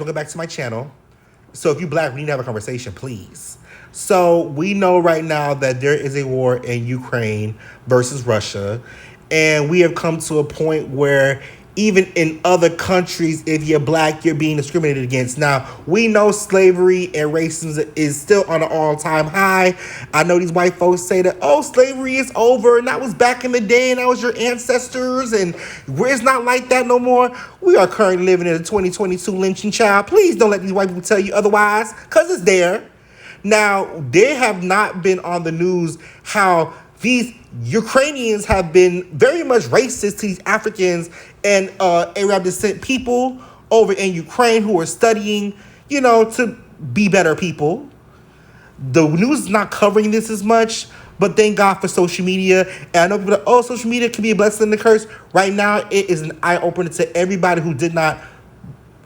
welcome back to my channel. So if you black, we need to have a conversation, please. So we know right now that there is a war in Ukraine versus Russia. And we have come to a point where even in other countries, if you're black, you're being discriminated against. Now, we know slavery and racism is still on an all-time high. I know these white folks say that, oh, slavery is over, and that was back in the day, and that was your ancestors, and it's not like that no more. We are currently living in a 2022 lynching, child. Please don't let these white people tell you otherwise, because it's there. Now, they have not been on the news how these Ukrainians have been very much racist to these Africans and Arab descent people over in Ukraine who are studying, to be better people. The news is not covering this as much, but thank God for social media. And I know people are, oh, social media can be a blessing and a curse. Right now, it is an eye-opener to everybody who did not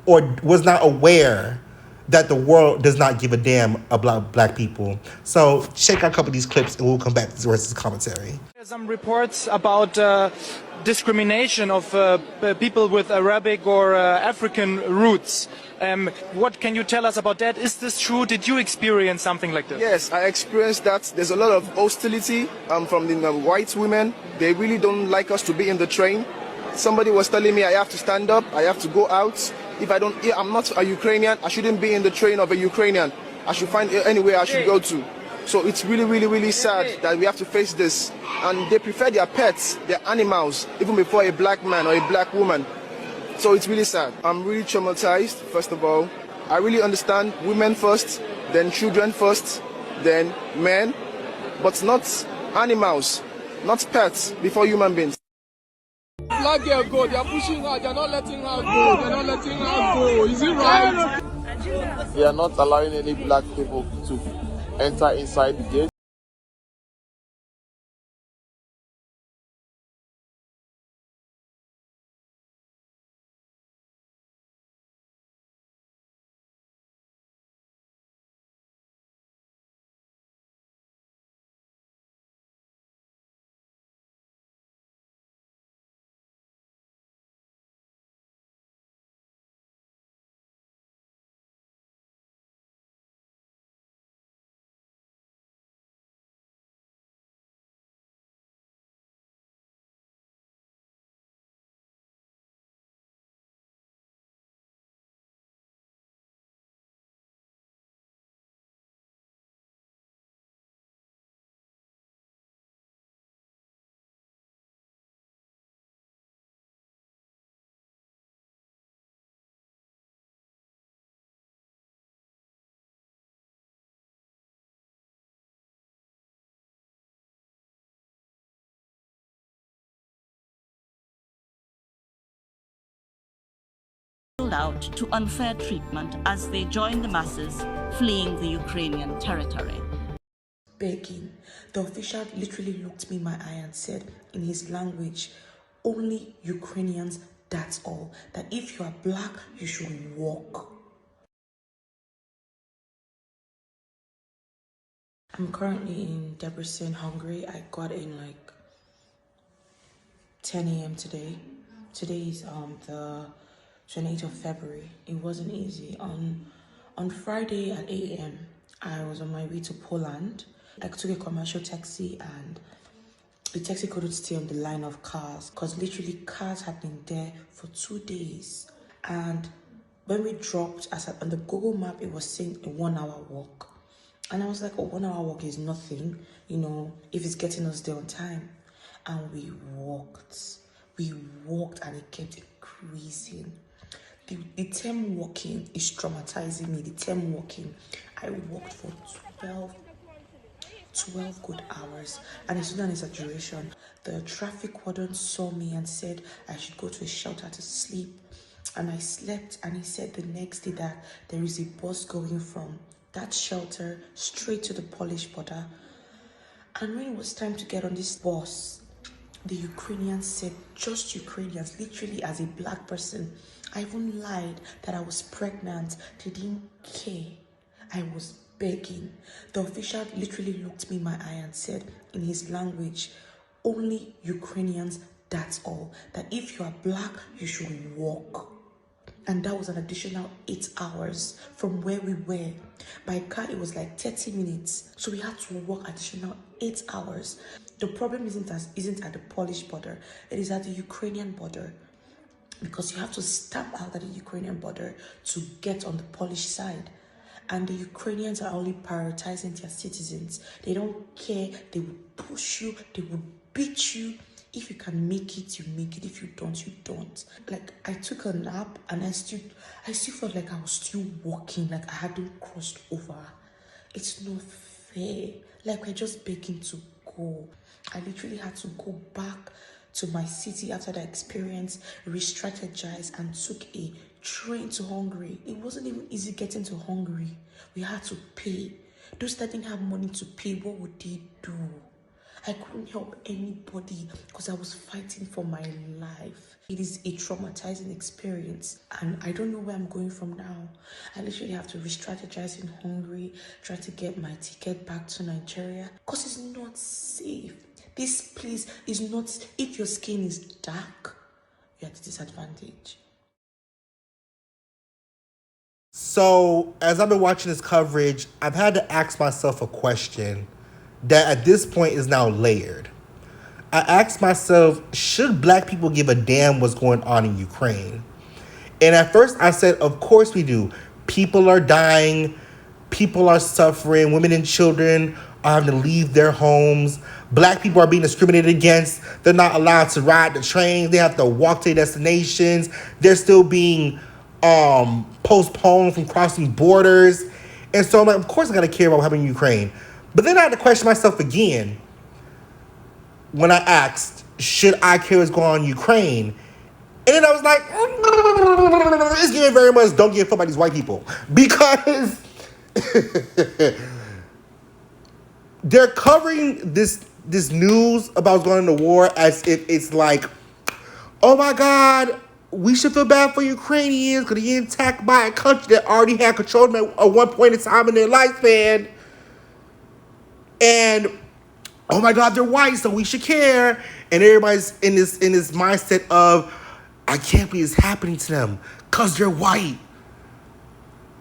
or was not aware that the world does not give a damn about black people. So check out a couple of these clips and we'll come back to the rest of the commentary. Some reports about discrimination of people with Arabic or African roots. What can you tell us about that? Is this true? Did you experience something like this? Yes, I experienced that. There's a lot of hostility from the white women. They really don't like us to be in the train. Somebody was telling me I have to stand up, I have to go out. If I'm not a Ukrainian, I shouldn't be in the train of a Ukrainian. I should find anywhere I should go to. So it's really, really, really sad that we have to face this. And they prefer their pets, their animals, even before a black man or a black woman. So it's really sad. I'm really traumatized, first of all. I really understand women first, then children first, then men, but not animals, not pets before human beings. Black girl go, they are pushing her, they are not letting her go, they are not letting her go. Is it right? They are not allowing any black people to enter inside the gate. Out to unfair treatment as they join the masses fleeing the Ukrainian territory. Begging. The official literally looked me in my eye and said in his language, only Ukrainians, that's all. That if you are black, you should walk. I'm currently in Debrecen, Hungary. I got in like 10 a.m. today. Today is the 28th of February. It wasn't easy. On Friday at 8 a.m., I was on my way to Poland. I took a commercial taxi and the taxi couldn't stay on the line of cars because literally cars had been there for 2 days. And when we dropped, on the Google map, it was saying a 1 hour walk. And I was like, a 1 hour walk is nothing, if it's getting us there on time. And we walked and it kept increasing. The term walking is traumatizing me. The term walking, I walked for 12 good hours, and it's not an exaggeration. The traffic warden saw me and said I should go to a shelter to sleep, and I slept, and he said the next day that there is a bus going from that shelter straight to the Polish border. And when it was time to get on this bus, the Ukrainians said, just Ukrainians, literally as a black person. I even lied that I was pregnant. They didn't care. I was begging. The official literally looked me in my eye and said in his language, only Ukrainians, that's all. That if you are black, you should walk. And that was an additional 8 hours from where we were. By car, it was like 30 minutes. So we had to walk additional 8 hours. The problem isn't at the Polish border. It is at the Ukrainian border. Because you have to stamp out at the Ukrainian border to get on the Polish side. And the Ukrainians are only prioritizing their citizens. They don't care. They will push you. They will beat you. If you can make it, you make it. If you don't, you don't. Like, I took a nap and I still felt like I was still walking, like I hadn't crossed over. It's not fair. Like, we're just begging to go. I literally had to go back to my city after that experience, re-strategize, and took a train to Hungary. It wasn't even easy getting to Hungary. We had to pay. Those that didn't have money to pay, what would they do? I couldn't help anybody because I was fighting for my life. It is a traumatizing experience and I don't know where I'm going from now. I literally have to re-strategize in Hungary, try to get my ticket back to Nigeria because it's not safe. This place is not, if your skin is dark, you're at a disadvantage. So, as I've been watching this coverage, I've had to ask myself a question that at this point is now layered. I asked myself, should black people give a damn what's going on in Ukraine? And at first I said, of course we do. People are dying. People are suffering. Women and children are having to leave their homes. Black people are being discriminated against. They're not allowed to ride the train. They have to walk to their destinations. They're still being postponed from crossing borders. And so I'm like, of course I gotta care about what happened in Ukraine. But then I had to question myself again when I asked, should I care what's going on in Ukraine? And then I was like, it's giving very much don't give a fuck about these white people. Because they're covering this news about what's going on in the war as if it's like, oh my God, we should feel bad for Ukrainians because they're attacked by a country that already had control of them at one point in time in their lifespan. And oh my God, they're white, so we should care. And everybody's in this mindset of, I can't believe it's happening to them because they're white.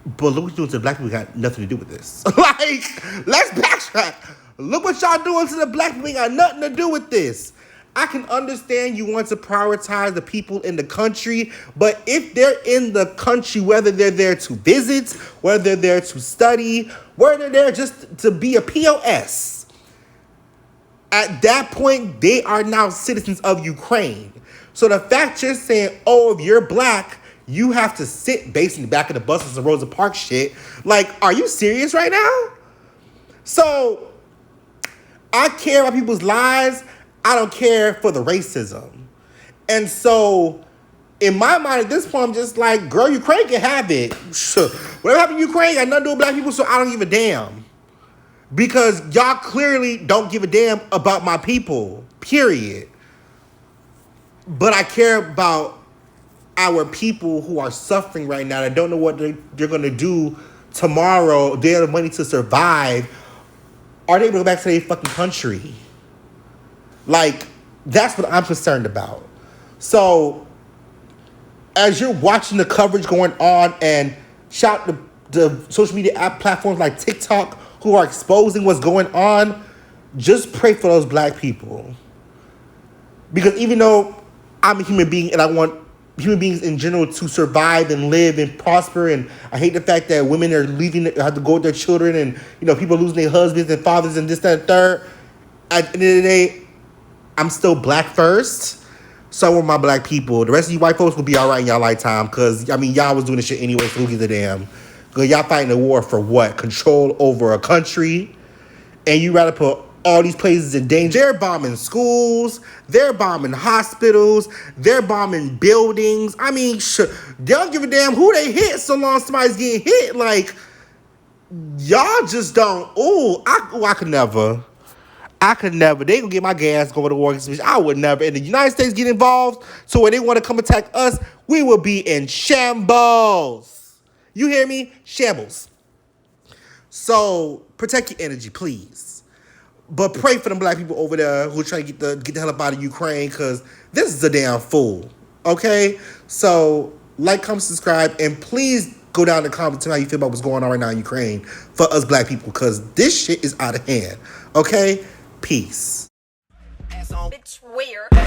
But look what you're doing to the black people got nothing to do with this. Like, let's backtrack. Look what y'all doing to the black people got nothing to do with this. I can understand you want to prioritize the people in the country, but if they're in the country, whether they're there to visit, whether they're there to study, whether they're there just to be a POS, at that point, they are now citizens of Ukraine. So the fact you're saying, oh, if you're black, you have to sit basically back of the buses and Rosa Parks shit. Like, are you serious right now? So I care about people's lives. I don't care for the racism. And so in my mind at this point, I'm just like, girl, Ukraine can have it. Whatever happened in Ukraine got nothing to do with black people, so I don't give a damn. Because y'all clearly don't give a damn about my people, period. But I care about our people who are suffering right now that don't know what they're going to do tomorrow. They have the money to survive. Are they able to go back to their fucking country? Like, that's what I'm concerned about. So, as you're watching the coverage going on, and shout out the social media app platforms like TikTok who are exposing what's going on, just pray for those black people. Because even though I'm a human being and I want human beings in general to survive and live and prosper, and I hate the fact that women are leaving, have to go with their children, and people losing their husbands and fathers and this, that, and third. At the end of the day, I'm still black first. So are my black people. The rest of you white folks will be all right in y'all lifetime because, y'all was doing this shit anyway, so who gives a damn? Because y'all fighting a war for what? Control over a country? And you rather put all these places in danger. They're bombing schools. They're bombing hospitals. They're bombing buildings. They don't give a damn who they hit so long as somebody's getting hit. Like, y'all just don't. I could never. They gonna get my gas going to war. I would never. And the United States get involved, so when they want to come attack us, we will be in shambles. You hear me? Shambles. So protect your energy, please. But pray for them black people over there who are trying to get the hell up out of Ukraine, because this is a damn fool. Okay? So Like, comment, subscribe, and please go down in the comments and tell me how you feel about what's going on right now in Ukraine for us black people, because this shit is out of hand. Okay? Peace. It's weird.